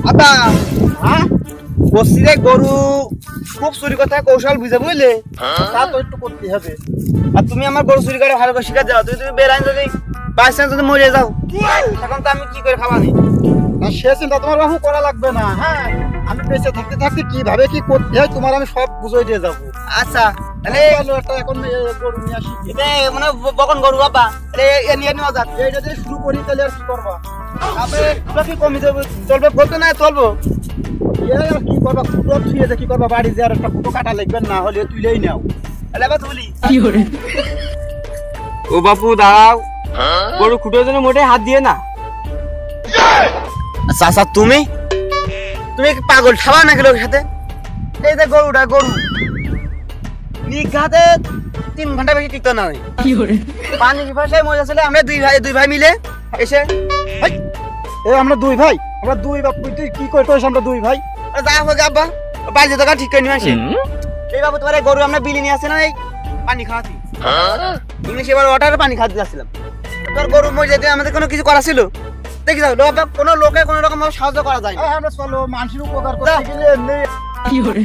আব্বা হ্যাঁ বসছি রে গরু খুব চুরি কথা কৌশল বুঝে বুঝলে তা তো একটু করতে হবে। আর তুমি আমার গরু চুরি করে ভালো করে শিখা যাও তুমি বেড়াই যদি বাই চান্স যদি মরে যাও তখন তো আমি কি করে খাবানি না সে চিন্তা তোমার বাবু করা লাগবে না। হ্যাঁ আমি বেঁচে থাকতে থাকতে কিভাবে কি করতে হয় তোমার আমি সব বুঝিয়ে দিয়ে যাবো। আচ্ছা তাহলে চলো একটা এখন গরু নিয়ে আসি। এটা মানে বকন গরু বাবা তাহলে এ নিয়ে নেওয়া যাক এইটা যদি শুরু করি তাহলে আর কি করবা? আপনি কি কমি দেবো চলবে বলতে না চলবো আর কি করবা? ফুটো ছুঁয়ে যে কি করবা? বাড়ি যে আর একটা ফুটো কাটা লাগবে না হলে তুইলেই নাও। তাহলে আবার তুলি ও বাপু দাঁড়াও গরু খুঁটোর জন্য মোটে হাত দিয়ে না আচ্ছা তুমি তুমি কি পাগল খাবা নাকি লোকের সাথে এই যে গরুটা গরু নিঘাতে 3 ঘন্টা বেশি টিকতো না পানি ভাষায় মজা ছিল আমরা দুই ভাই মিলে এসে এই আমরা দুই ভাই, আমরা দুই বাপ, তুই কি করছিস? আমরা দুই ভাই যা হোক আব্বা বাইরে দোকান ঠিক করে নিয়ে আসে এই বাবু তোমার গরু আমরা বিলি নিয়ে আসে না এই পানি খাওয়াছি ইংলিশ এবার ওয়াটারে পানি খাওয়াতে যাচ্ছিলাম তোর গরু মরে যেতে আমাদের কোনো কিছু করা ছিল দেখি যাও কোনো লোকে কোনো রকম সাহায্য করা যায় না আমরা চলো মানুষের উপকার করতে গেলে এমনি তুই